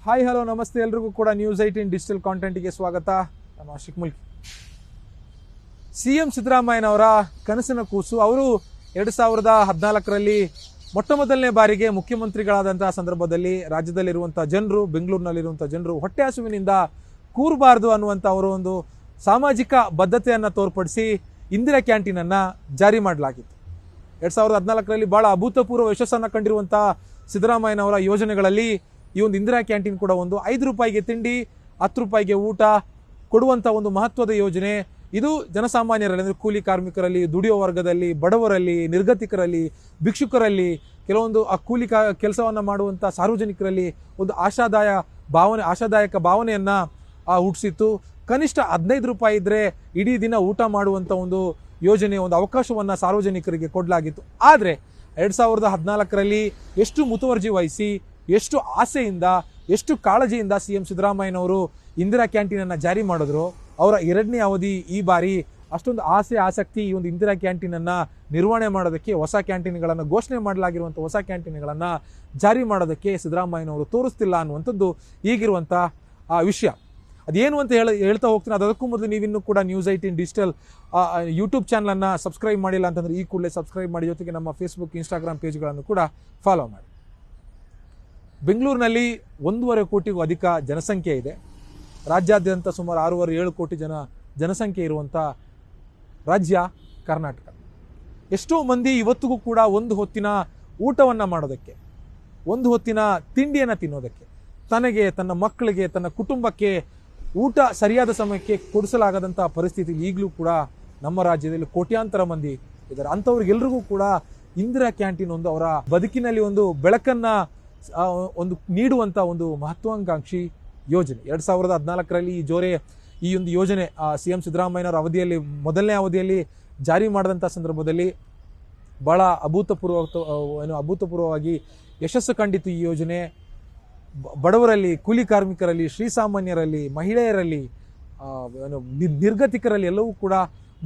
Hi hello ನಮಸ್ತೆ ಎಲ್ರಿಗೂ ಕೂಡ ನ್ಯೂಸ್ 18 ಡಿಜಿಟಲ್ ಕಾಂಟೆಂಟ್ಗೆ ಸ್ವಾಗತ. ನಾನು ಆಶಿಕ್ ಮುಲ್ಕಿ. ಸಿಎಂ ಸಿದ್ದರಾಮಯ್ಯನವರ ಕನಸಿನ ಕೂಸು. ಅವರು 2014ರಲ್ಲಿ ಮೊಟ್ಟ ಮೊದಲನೇ ಬಾರಿಗೆ ಮುಖ್ಯಮಂತ್ರಿಗಳಾದಂತಹ ಸಂದರ್ಭದಲ್ಲಿ ರಾಜ್ಯದಲ್ಲಿರುವಂತಹ ಜನರು, ಬೆಂಗಳೂರಿನಲ್ಲಿರುವಂತಹ ಜನರು ಹೊಟ್ಟೆ ಹಸುವಿನಿಂದ ಕೂರಬಾರದು ಅನ್ನುವಂಥ ಅವರು ಒಂದು ಸಾಮಾಜಿಕ ಬದ್ಧತೆಯನ್ನು ತೋರ್ಪಡಿಸಿ ಇಂದಿರಾ ಕ್ಯಾಂಟೀನ್ ಅನ್ನ ಜಾರಿ ಮಾಡಲಾಗಿತ್ತು. 2014ರಲ್ಲಿ ಬಹಳ ಅಭೂತಪೂರ್ವ ಯಶಸ್ಸನ್ನು ಕಂಡಿರುವಂತಹ ಸಿದ್ದರಾಮಯ್ಯನವರ ಯೋಜನೆಗಳಲ್ಲಿ ಈ ಒಂದು ಇಂದಿರಾ ಕ್ಯಾಂಟೀನ್ ಕೂಡ ಒಂದು. 5 ರೂಪಾಯಿಗೆ ತಿಂಡಿ, 10 ರೂಪಾಯಿಗೆ ಊಟ ಕೊಡುವಂಥ ಒಂದು ಮಹತ್ವದ ಯೋಜನೆ ಇದು. ಜನಸಾಮಾನ್ಯರಲ್ಲಿ ಅಂದರೆ ಕೂಲಿ ಕಾರ್ಮಿಕರಲ್ಲಿ, ದುಡಿಯೋ ವರ್ಗದಲ್ಲಿ, ಬಡವರಲ್ಲಿ, ನಿರ್ಗತಿಕರಲ್ಲಿ, ಭಿಕ್ಷುಕರಲ್ಲಿ, ಕೆಲವೊಂದು ಆ ಕೂಲಿ ಕೆಲಸವನ್ನು ಮಾಡುವಂಥ ಸಾರ್ವಜನಿಕರಲ್ಲಿ ಒಂದು ಆಶಾದಾಯಕ ಭಾವನೆಯನ್ನು ಹುಟ್ಟಿಸಿತ್ತು. ಕನಿಷ್ಠ 15 ರೂಪಾಯಿ ಇದ್ದರೆ ಇಡೀ ದಿನ ಊಟ ಮಾಡುವಂಥ ಒಂದು ಯೋಜನೆ, ಒಂದು ಅವಕಾಶವನ್ನು ಸಾರ್ವಜನಿಕರಿಗೆ ಕೊಡಲಾಗಿತ್ತು. ಆದರೆ 2014ರಲ್ಲಿ ಎಷ್ಟು ಮುತುವರ್ಜಿ ವಹಿಸಿ, ಎಷ್ಟು ಆಸೆಯಿಂದ, ಎಷ್ಟು ಕಾಳಜಿಯಿಂದ ಸಿಎಂ ಸಿದ್ದರಾಮಯ್ಯನವರು ಇಂದಿರಾ ಕ್ಯಾಂಟೀನನ್ನು ಜಾರಿ ಮಾಡಿದ್ರು. ಅವರ 2ನೇ ಅವಧಿ ಈ ಬಾರಿ ಅಷ್ಟೊಂದು ಆಸಕ್ತಿ ಈ ಒಂದು ಇಂದಿರಾ ಕ್ಯಾಂಟೀನನ್ನು ನಿರ್ವಹಣೆ ಮಾಡೋದಕ್ಕೆ, ಹೊಸ ಕ್ಯಾಂಟೀನ್ಗಳನ್ನು ಘೋಷಣೆ ಮಾಡಲಾಗಿರುವಂಥ ಹೊಸ ಕ್ಯಾಂಟೀನ್ಗಳನ್ನು ಜಾರಿ ಮಾಡೋದಕ್ಕೆ ಸಿದ್ದರಾಮಯ್ಯನವರು ತೋರಿಸ್ತಿಲ್ಲ ಅನ್ನುವಂಥದ್ದು ಈಗಿರುವಂಥ ವಿಷಯ. ಅದೇನು ಅಂತ ಹೇಳ್ತಾ ಹೋಗ್ತೀನಿ. ಅದಕ್ಕೂ ಮೊದಲು ನೀವಿನ್ನೂ ಕೂಡ ನ್ಯೂಸ್ 18 ಡಿಜಿಟಲ್ ಯೂಟ್ಯೂಬ್ ಚಾನಲನ್ನು ಸಬ್ಸ್ಕ್ರೈಬ್ ಮಾಡಿಲ್ಲ ಅಂತಂದರೆ ಈ ಕೂಡಲೇ ಸಬ್ಸ್ಕ್ರೈಬ್ ಮಾಡಿ. ಜೊತೆಗೆ ನಮ್ಮ ಫೇಸ್ಬುಕ್, ಇನ್ಸ್ಟಾಗ್ರಾಮ್ ಪೇಜ್ಗಳನ್ನು ಕೂಡ ಫಾಲೋ ಮಾಡಿ. ಬೆಂಗಳೂರಿನಲ್ಲಿ 1.5 ಕೋಟಿಗೂ ಅಧಿಕ ಜನಸಂಖ್ಯೆ ಇದೆ. ರಾಜ್ಯಾದ್ಯಂತ ಸುಮಾರು 6.5-7 ಕೋಟಿ ಜನಸಂಖ್ಯೆ ಇರುವಂಥ ರಾಜ್ಯ ಕರ್ನಾಟಕ. ಎಷ್ಟೋ ಮಂದಿ ಇವತ್ತಿಗೂ ಕೂಡ ಒಂದು ಹೊತ್ತಿನ ಊಟವನ್ನು ಮಾಡೋದಕ್ಕೆ, ಒಂದು ಹೊತ್ತಿನ ತಿಂಡಿಯನ್ನು ತಿನ್ನೋದಕ್ಕೆ, ತನಗೆ, ತನ್ನ ಮಕ್ಕಳಿಗೆ, ತನ್ನ ಕುಟುಂಬಕ್ಕೆ ಊಟ ಸರಿಯಾದ ಸಮಯಕ್ಕೆ ಕೊಡಿಸಲಾಗದಂಥ ಪರಿಸ್ಥಿತಿ ಈಗಲೂ ಕೂಡ ನಮ್ಮ ರಾಜ್ಯದಲ್ಲಿ ಕೋಟ್ಯಾಂತರ ಮಂದಿ ಇದ್ದಾರೆ. ಅಂಥವ್ರಿಗೆಲ್ರಿಗೂ ಕೂಡ ಇಂದಿರಾ ಕ್ಯಾಂಟೀನ್ ಒಂದು ಅವರ ಬದುಕಿನಲ್ಲಿ ಒಂದು ಬೆಳಕನ್ನು ಒಂದು ನೀಡುವಂಥ ಒಂದು ಮಹತ್ವಾಕಾಂಕ್ಷಿ ಯೋಜನೆ. 2014ರಲ್ಲಿ ಈ ಒಂದು ಯೋಜನೆ ಸಿಎಂ ಸಿದ್ದರಾಮಯ್ಯನವರ ಅವಧಿಯಲ್ಲಿ, ಮೊದಲನೇ ಅವಧಿಯಲ್ಲಿ ಜಾರಿ ಮಾಡಿದಂಥ ಸಂದರ್ಭದಲ್ಲಿ ಬಹಳ ಅಭೂತಪೂರ್ವವಾಗಿ ಯಶಸ್ಸು ಕಂಡಿತು ಈ ಯೋಜನೆ. ಬಡವರಲ್ಲಿ, ಕೂಲಿ ಕಾರ್ಮಿಕರಲ್ಲಿ, ಶ್ರೀಸಾಮಾನ್ಯರಲ್ಲಿ, ಮಹಿಳೆಯರಲ್ಲಿ, ನಿರ್ಗತಿಕರಲ್ಲಿ ಎಲ್ಲವೂ ಕೂಡ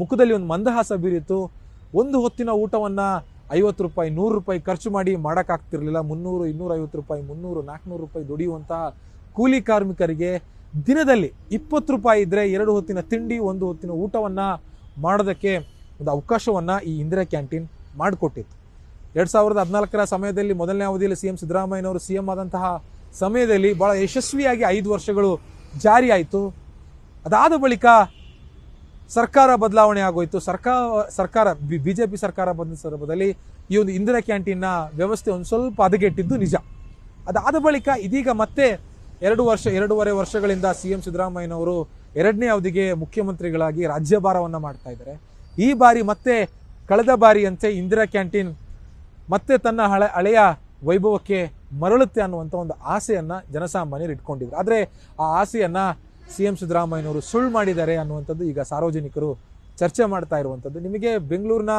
ಮುಖದಲ್ಲಿ ಒಂದು ಮಂದಹಾಸ ಬೀರಿತು. ಒಂದು ಹೊತ್ತಿನ ಊಟವನ್ನು 50 ರೂಪಾಯಿ, 100 ರೂಪಾಯಿ ಖರ್ಚು ಮಾಡಿ ಮಾಡೋಕ್ಕಾಗ್ತಿರ್ಲಿಲ್ಲ. 300, 250 ರೂಪಾಯಿ, 300, 400 ರೂಪಾಯಿ ದುಡಿಯುವಂತಹ ಕೂಲಿ ಕಾರ್ಮಿಕರಿಗೆ ದಿನದಲ್ಲಿ 20 ರೂಪಾಯಿ ಇದ್ದರೆ 2 ಹೊತ್ತಿನ ತಿಂಡಿ, 1 ಹೊತ್ತಿನ ಊಟವನ್ನು ಮಾಡೋದಕ್ಕೆ ಒಂದು ಅವಕಾಶವನ್ನು ಈ ಇಂದಿರಾ ಕ್ಯಾಂಟೀನ್ ಮಾಡಿಕೊಟ್ಟಿತ್ತು. 2014ರ ಸಮಯದಲ್ಲಿ, ಮೊದಲನೇ ಅವಧಿಯಲ್ಲಿ ಸಿಎಂ ಸಿದ್ದರಾಮಯ್ಯನವರು ಸಿಎಂ ಆದಂತಹ ಸಮಯದಲ್ಲಿ ಬಹಳ ಯಶಸ್ವಿಯಾಗಿ 5 ವರ್ಷಗಳು ಜಾರಿ ಆಯಿತು. ಅದಾದ ಬಳಿಕ ಸರ್ಕಾರ ಬದಲಾವಣೆ ಆಗೋಯ್ತು. ಸರ್ಕಾರ ಬಿಜೆಪಿ ಸರ್ಕಾರ ಬಂದ ಸಂದರ್ಭದಲ್ಲಿ ಈ ಒಂದು ಇಂದಿರಾ ಕ್ಯಾಂಟೀನ್ನ ವ್ಯವಸ್ಥೆ ಒಂದು ಸ್ವಲ್ಪ ಹದಗೆಟ್ಟಿದ್ದು ನಿಜ. ಅದಾದ ಬಳಿಕ ಇದೀಗ ಮತ್ತೆ 2-2.5 ವರ್ಷಗಳಿಂದ ಸಿಎಂ ಸಿದ್ದರಾಮಯ್ಯನವರು 2ನೇ ಅವಧಿಗೆ ಮುಖ್ಯಮಂತ್ರಿಗಳಾಗಿ ರಾಜ್ಯಭಾರವನ್ನು ಮಾಡ್ತಾ ಇದ್ದಾರೆ. ಈ ಬಾರಿ ಮತ್ತೆ ಕಳೆದ ಬಾರಿಯಂತೆ ಇಂದಿರಾ ಕ್ಯಾಂಟೀನ್ ಮತ್ತೆ ತನ್ನ ಹಳೆಯ ವೈಭವಕ್ಕೆ ಮರಳುತ್ತೆ ಅನ್ನುವಂಥ ಒಂದು ಆಸೆಯನ್ನು ಜನಸಾಮಾನ್ಯರು ಇಟ್ಕೊಂಡಿದ್ರು. ಆದರೆ ಆ ಆಸೆಯನ್ನು ಸಿಎಂ ಸಿದ್ದರಾಮಯ್ಯನವರು ಸುಳ್ಳು ಮಾಡಿದ್ದಾರೆ ಅನ್ನುವಂಥದ್ದು ಈಗ ಸಾರ್ವಜನಿಕರು ಚರ್ಚೆ ಮಾಡ್ತಾ ಇರುವಂಥದ್ದು. ನಿಮಗೆ ಬೆಂಗಳೂರಿನ,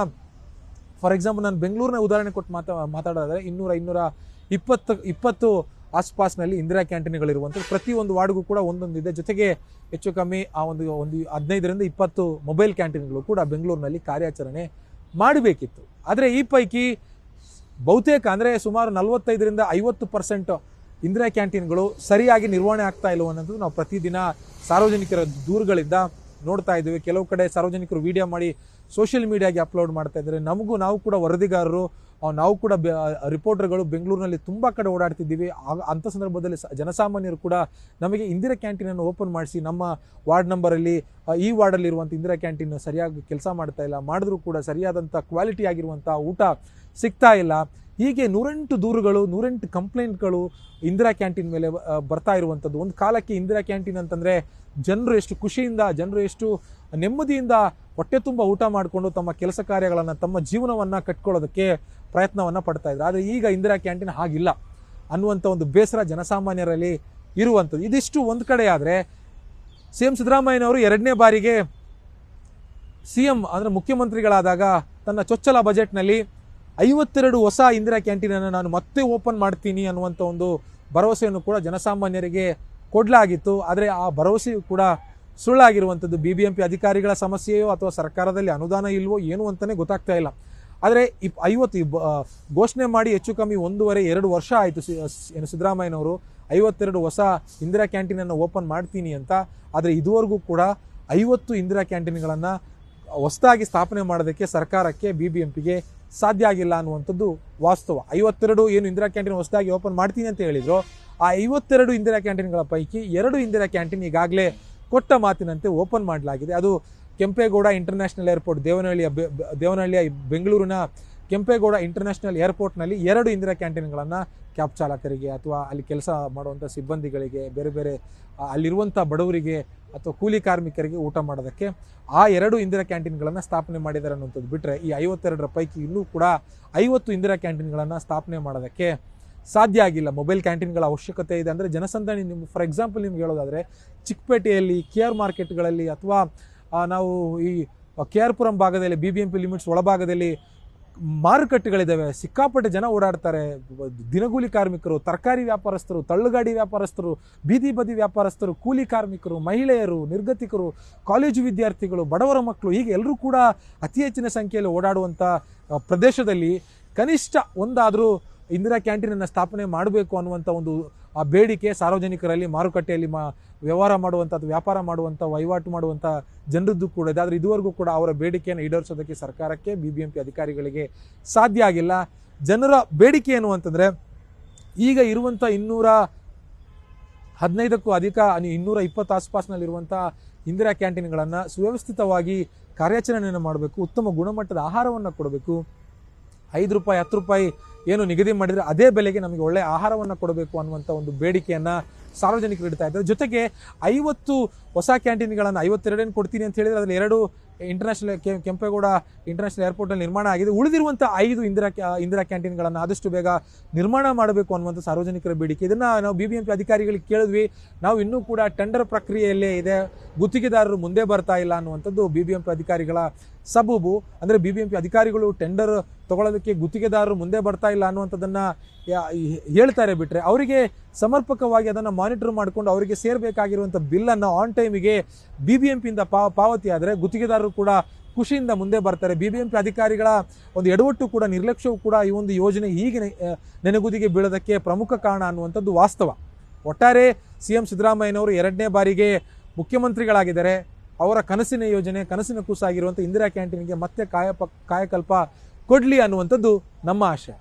ಫಾರ್ ಎಕ್ಸಾಂಪಲ್ ನಾನು ಬೆಂಗಳೂರಿನ ಉದಾಹರಣೆ ಕೊಟ್ಟು ಮಾತಾಡೋದಾದರೆ 200-220 ಆಸ್ಪಾಸ್ನಲ್ಲಿ ಇಂದಿರಾ ಕ್ಯಾಂಟೀನ್ಗಳಿರುವಂಥದ್ದು. ಪ್ರತಿಯೊಂದು ವಾರ್ಡ್ಗೂ ಕೂಡ ಒಂದೊಂದಿದೆ. ಜೊತೆಗೆ ಹೆಚ್ಚು ಕಮ್ಮಿ ಒಂದು 15-20 ಮೊಬೈಲ್ ಕ್ಯಾಂಟೀನ್ಗಳು ಕೂಡ ಬೆಂಗಳೂರಿನಲ್ಲಿ ಕಾರ್ಯಾಚರಣೆ ಮಾಡಬೇಕಿತ್ತು. ಆದರೆ ಈ ಪೈಕಿ ಬಹುತೇಕ ಅಂದರೆ ಸುಮಾರು 45-50% ಇಂದಿರಾ ಕ್ಯಾಂಟೀನ್ಗಳು ಸರಿಯಾಗಿ ನಿರ್ವಹಣೆ ಆಗ್ತಾ ಇಲ್ಲ ಅನ್ನೋದು ನಾವು ಪ್ರತಿದಿನ ಸಾರ್ವಜನಿಕರ ದೂರುಗಳಿಂದ ನೋಡ್ತಾ ಇದ್ದೀವಿ. ಕೆಲವು ಕಡೆ ಸಾರ್ವಜನಿಕರು ವಿಡಿಯೋ ಮಾಡಿ ಸೋಷಿಯಲ್ ಮೀಡಿಯಾಗೆ ಅಪ್ಲೋಡ್ ಮಾಡ್ತಾ ಇದ್ದಾರೆ. ನಾವು ಕೂಡ ವರದಿಗಾರರು, ನಾವು ಕೂಡ ರಿಪೋರ್ಟರ್ಗಳು ಬೆಂಗಳೂರಿನಲ್ಲಿ ತುಂಬ ಕಡೆ ಓಡಾಡ್ತಿದ್ದೀವಿ. ಅಂಥ ಸಂದರ್ಭದಲ್ಲಿ ಜನಸಾಮಾನ್ಯರು ಕೂಡ ನಮಗೆ ಇಂದಿರಾ ಕ್ಯಾಂಟೀನನ್ನು ಓಪನ್ ಮಾಡಿಸಿ, ನಮ್ಮ ವಾರ್ಡ್ ನಂಬರಲ್ಲಿ, ಈ ವಾರ್ಡಲ್ಲಿರುವಂಥ ಇಂದಿರಾ ಕ್ಯಾಂಟೀನ್ ಸರಿಯಾಗಿ ಕೆಲಸ ಮಾಡ್ತಾ ಇಲ್ಲ, ಮಾಡಿದ್ರೂ ಕೂಡ ಸರಿಯಾದಂಥ ಕ್ವಾಲಿಟಿ ಆಗಿರುವಂಥ ಊಟ ಸಿಗ್ತಾ ಇಲ್ಲ. ಹೀಗೆ 108 ದೂರುಗಳು, 108 ಕಂಪ್ಲೇಂಟ್ಗಳು ಇಂದಿರಾ ಕ್ಯಾಂಟೀನ್ ಮೇಲೆ ಬರ್ತಾ ಇರುವಂಥದ್ದು. ಒಂದು ಕಾಲಕ್ಕೆ ಇಂದಿರಾ ಕ್ಯಾಂಟೀನ್ ಅಂತಂದರೆ ಜನರು ಎಷ್ಟು ಖುಷಿಯಿಂದ, ಜನರು ಎಷ್ಟು ನೆಮ್ಮದಿಯಿಂದ ಹೊಟ್ಟೆ ತುಂಬ ಊಟ ಮಾಡಿಕೊಂಡು ತಮ್ಮ ಕೆಲಸ ಕಾರ್ಯಗಳನ್ನು, ತಮ್ಮ ಜೀವನವನ್ನು ಕಟ್ಕೊಳ್ಳೋದಕ್ಕೆ ಪ್ರಯತ್ನವನ್ನು ಪಡ್ತಾ ಇದ್ರು. ಆದರೆ ಈಗ ಇಂದಿರಾ ಕ್ಯಾಂಟೀನ್ ಹಾಗಿಲ್ಲ ಅನ್ನುವಂಥ ಒಂದು ಬೇಸರ ಜನಸಾಮಾನ್ಯರಲ್ಲಿ ಇರುವಂಥದ್ದು. ಇದಿಷ್ಟು ಒಂದು ಕಡೆ ಆದರೆ, ಸಿಎಂ ಸಿದ್ದರಾಮಯ್ಯನವರು 2ನೇ ಬಾರಿಗೆ ಸಿಎಂ ಅಂದರೆ ಮುಖ್ಯಮಂತ್ರಿಗಳಾದಾಗ ತನ್ನ ಚೊಚ್ಚಲ ಬಜೆಟ್ನಲ್ಲಿ 52 ಹೊಸ ಇಂದಿರಾ ಕ್ಯಾಂಟೀನನ್ನು ನಾನು ಮತ್ತೆ ಓಪನ್ ಮಾಡ್ತೀನಿ ಅನ್ನುವಂಥ ಒಂದು ಭರವಸೆಯನ್ನು ಕೂಡ ಜನಸಾಮಾನ್ಯರಿಗೆ ಕೊಡಲಾಗಿತ್ತು. ಆದರೆ ಆ ಭರವಸೆಯು ಕೂಡ ಸುಳ್ಳಾಗಿರುವಂಥದ್ದು. BBMP ಅಧಿಕಾರಿಗಳ ಸಮಸ್ಯೆಯೋ ಅಥವಾ ಸರ್ಕಾರದಲ್ಲಿ ಅನುದಾನ ಇಲ್ವೋ ಏನು ಅಂತಲೇ ಗೊತ್ತಾಗ್ತಾ ಇಲ್ಲ. ಆದರೆ 50 ಘೋಷಣೆ ಮಾಡಿ ಹೆಚ್ಚು ಕಮ್ಮಿ 1.5-2 ವರ್ಷ ಆಯಿತು ಸಿದ್ದರಾಮಯ್ಯನವರು. 52 ಹೊಸ ಇಂದಿರಾ ಕ್ಯಾಂಟೀನನ್ನು ಓಪನ್ ಮಾಡ್ತೀನಿ ಅಂತ. ಆದರೆ ಇದುವರೆಗೂ ಕೂಡ 50 ಇಂದಿರಾ ಕ್ಯಾಂಟೀನ್ಗಳನ್ನು ಹೊಸದಾಗಿ ಸ್ಥಾಪನೆ ಮಾಡೋದಕ್ಕೆ ಸರ್ಕಾರಕ್ಕೆ BBMPಗೆ ಸಾಧ್ಯ ಆಗಿಲ್ಲ ಅನ್ನುವಂಥದ್ದು ವಾಸ್ತವ. 52 ಏನು ಇಂದಿರಾ ಕ್ಯಾಂಟೀನ್ ಹೊಸದಾಗಿ ಓಪನ್ ಮಾಡ್ತೀನಿ ಅಂತ ಹೇಳಿದ್ರು, ಆ 52 ಇಂದಿರಾ ಕ್ಯಾಂಟೀನ್ಗಳ ಪೈಕಿ 2 ಇಂದಿರಾ ಕ್ಯಾಂಟೀನ್ ಈಗಾಗಲೇ ಕೊಟ್ಟ ಮಾತಿನಂತೆ ಓಪನ್ ಮಾಡಲಾಗಿದೆ. ಅದು ಕೆಂಪೇಗೌಡ ಇಂಟರ್ನ್ಯಾಷನಲ್ ಏರ್ಪೋರ್ಟ್, ದೇವನಹಳ್ಳಿಯ ಬೆಂಗಳೂರಿನ ಕೆಂಪೇಗೌಡ ಇಂಟರ್ನ್ಯಾಷನಲ್ ಏರ್ಪೋರ್ಟ್ನಲ್ಲಿ 2 ಇಂದಿರಾ ಕ್ಯಾಂಟೀನ್ಗಳನ್ನು ಕ್ಯಾಬ್ ಚಾಲಕರಿಗೆ ಅಥವಾ ಅಲ್ಲಿ ಕೆಲಸ ಮಾಡುವಂಥ ಸಿಬ್ಬಂದಿಗಳಿಗೆ, ಬೇರೆ ಬೇರೆ ಅಲ್ಲಿರುವಂಥ ಬಡವರಿಗೆ ಅಥವಾ ಕೂಲಿ ಕಾರ್ಮಿಕರಿಗೆ ಊಟ ಮಾಡೋದಕ್ಕೆ ಆ 2 ಇಂದಿರಾ ಕ್ಯಾಂಟೀನ್ಗಳನ್ನು ಸ್ಥಾಪನೆ ಮಾಡಿದ್ದಾರೆ ಅನ್ನುವಂಥದ್ದು ಬಿಟ್ಟರೆ, ಈ 52ರ ಪೈಕಿ ಇನ್ನೂ ಕೂಡ 50 ಇಂದಿರಾ ಕ್ಯಾಂಟೀನ್ಗಳನ್ನು ಸ್ಥಾಪನೆ ಮಾಡೋದಕ್ಕೆ ಸಾಧ್ಯ ಆಗಿಲ್ಲ. ಮೊಬೈಲ್ ಕ್ಯಾಂಟೀನ್ಗಳ ಅವಶ್ಯಕತೆ ಇದೆ. ಅಂದರೆ ಜನಸಂದಣಿ, ಫಾರ್ ಎಕ್ಸಾಂಪಲ್ ನಿಮ್ಗೆ ಹೇಳೋದಾದರೆ, ಚಿಕ್ಕಪೇಟೆಯಲ್ಲಿ KR ಮಾರ್ಕೆಟ್ಗಳಲ್ಲಿ ಅಥವಾ ನಾವು ಈ KR ಪುರಂ ಭಾಗದಲ್ಲಿ BBMP ಲಿಮಿಟ್ಸ್ ಒಳಭಾಗದಲ್ಲಿ ಮಾರುಕಟ್ಟೆಗಳಿದ್ದಾವೆ. ಸಿಕ್ಕಾಪಟ್ಟೆ ಜನ ಓಡಾಡ್ತಾರೆ. ದಿನಗೂಲಿ ಕಾರ್ಮಿಕರು, ತರಕಾರಿ ವ್ಯಾಪಾರಸ್ಥರು, ತಳ್ಳುಗಾಡಿ ವ್ಯಾಪಾರಸ್ಥರು, ಬೀದಿ ಬದಿ ವ್ಯಾಪಾರಸ್ಥರು, ಕೂಲಿ ಕಾರ್ಮಿಕರು, ಮಹಿಳೆಯರು, ನಿರ್ಗತಿಕರು, ಕಾಲೇಜು ವಿದ್ಯಾರ್ಥಿಗಳು, ಬಡವರ ಮಕ್ಕಳು, ಹೀಗೆ ಎಲ್ಲರೂ ಕೂಡ ಅತಿ ಹೆಚ್ಚಿನ ಸಂಖ್ಯೆಯಲ್ಲಿ ಓಡಾಡುವಂಥ ಪ್ರದೇಶದಲ್ಲಿ ಕನಿಷ್ಠ ಒಂದಾದರೂ ಇಂದಿರಾ ಕ್ಯಾಂಟೀನನ್ನು ಸ್ಥಾಪನೆ ಮಾಡಬೇಕು ಅನ್ನುವಂಥ ಒಂದು ಆ ಬೇಡಿಕೆ ಸಾರ್ವಜನಿಕರಲ್ಲಿ, ಮಾರುಕಟ್ಟೆಯಲ್ಲಿ ವ್ಯವಹಾರ ಮಾಡುವಂಥ ಅಥವಾ ವ್ಯಾಪಾರ ಮಾಡುವಂಥ, ವಹಿವಾಟು ಮಾಡುವಂಥ ಜನರದ್ದು ಕೂಡ ಇದೆ. ಆದರೆ ಇದುವರೆಗೂ ಕೂಡ ಅವರ ಬೇಡಿಕೆಯನ್ನು ಈಡೇರಿಸೋದಕ್ಕೆ ಸರ್ಕಾರಕ್ಕೆ, BBMP ಅಧಿಕಾರಿಗಳಿಗೆ ಸಾಧ್ಯ ಆಗಿಲ್ಲ. ಜನರ ಬೇಡಿಕೆ ಏನು ಅಂತಂದರೆ, ಈಗ ಇರುವಂಥ 215ಕ್ಕೂ ಅಧಿಕ, 220 ಆಸ್ಪಾಸ್ನಲ್ಲಿರುವಂಥ ಇಂದಿರಾ ಕ್ಯಾಂಟೀನ್ಗಳನ್ನು ಸುವ್ಯವಸ್ಥಿತವಾಗಿ ಕಾರ್ಯಾಚರಣೆಯನ್ನು ಮಾಡಬೇಕು. ಉತ್ತಮ ಗುಣಮಟ್ಟದ ಆಹಾರವನ್ನು ಕೊಡಬೇಕು. 5 ರೂಪಾಯಿ 10 ರೂಪಾಯಿ ಏನು ನಿಗದಿ ಮಾಡಿದರೆ ಅದೇ ಬೆಲೆಗೆ ನಮಗೆ ಒಳ್ಳೆಯ ಆಹಾರವನ್ನು ಕೊಡಬೇಕು ಅನ್ನುವಂಥ ಒಂದು ಬೇಡಿಕೆಯನ್ನು ಸಾರ್ವಜನಿಕರು ಇಡ್ತಾ ಇದ್ದಾರೆ. ಜೊತೆಗೆ 50 ಹೊಸ ಕ್ಯಾಂಟೀನ್ಗಳನ್ನು 52 ಕೊಡ್ತೀನಿ ಅಂತ ಹೇಳಿದರೆ ಅದರಲ್ಲಿ 2 ಇಂಟರ್ನ್ಯಾಷನಲ್ ಕೆಂಪೇಗೌಡ ಇಂಟರ್ನ್ಯಾಷನಲ್ ಏರ್ಪೋರ್ಟಲ್ಲಿ ನಿರ್ಮಾಣ ಆಗಿದೆ. ಉಳಿದಿರುವಂಥ 5 ಇಂದಿರಾ ಕ್ಯಾಂಟೀನ್ಗಳನ್ನು ಆದಷ್ಟು ಬೇಗ ನಿರ್ಮಾಣ ಮಾಡಬೇಕು ಅನ್ನುವಂಥ ಸಾರ್ವಜನಿಕರ ಬೇಡಿಕೆ. ಇದನ್ನು ನಾವು BBMP ಅಧಿಕಾರಿಗಳಿಗೆ ಕೇಳಿದ್ವಿ. ನಾವು ಇನ್ನೂ ಕೂಡ ಟೆಂಡರ್ ಪ್ರಕ್ರಿಯೆಯಲ್ಲೇ ಇದೆ, ಗುತ್ತಿಗೆದಾರರು ಮುಂದೆ ಬರ್ತಾ ಇಲ್ಲ ಅನ್ನುವಂಥದ್ದು BBMP ಅಧಿಕಾರಿಗಳ ಸಬೂಬು. ಅಂದರೆ BBMP ಅಧಿಕಾರಿಗಳು ಟೆಂಡರ್ ತಗೊಳ್ಳೋದಕ್ಕೆ ಗುತ್ತಿಗೆದಾರರು ಮುಂದೆ ಬರ್ತಾ ಇಲ್ಲ ಅನ್ನುವಂಥದ್ದನ್ನು ಹೇಳ್ತಾರೆ ಬಿಟ್ಟರೆ, ಅವರಿಗೆ ಸಮರ್ಪಕವಾಗಿ ಅದನ್ನು ಮಾನಿಟರ್ ಮಾಡಿಕೊಂಡು ಅವರಿಗೆ ಸೇರಬೇಕಾಗಿರುವಂಥ ಬಿಲ್ಲನ್ನು ಆನ್ ಟೈಮಿಗೆ BBMPಯಿಂದ ಪಾವತಿ ಆದರೆ ಗುತ್ತಿಗೆದಾರರು ಕೂಡ ಖುಷಿಯಿಂದ ಮುಂದೆ ಬರ್ತಾರೆ. BBMP ಅಧಿಕಾರಿಗಳ ಒಂದು ಎಡವಟ್ಟು ಕೂಡ, ನಿರ್ಲಕ್ಷ್ಯವು ಕೂಡ ಈ ಒಂದು ಯೋಜನೆ ಹೀಗೆ ನೆನೆಗುದಿಗೆ ಬೀಳೋದಕ್ಕೆ ಪ್ರಮುಖ ಕಾರಣ ಅನ್ನುವಂಥದ್ದು ವಾಸ್ತವ. ಒಟ್ಟಾರೆ CM ಸಿದ್ದರಾಮಯ್ಯನವರು 2ನೇ ಬಾರಿಗೆ ಮುಖ್ಯಮಂತ್ರಿಗಳಾಗಿದ್ದಾರೆ. ಅವರ ಕನಸಿನ ಯೋಜನೆ, ಕನಸಿನ ಕೂಸಾಗಿರುವಂಥ ಇಂದಿರಾ ಕ್ಯಾಂಟೀನ್ಗೆ ಮತ್ತೆ ಕಾಯಕಲ್ಪ ಕೊಡಲಿ ಅನ್ನುವಂಥದ್ದು ನಮ್ಮ ಆಶಯ.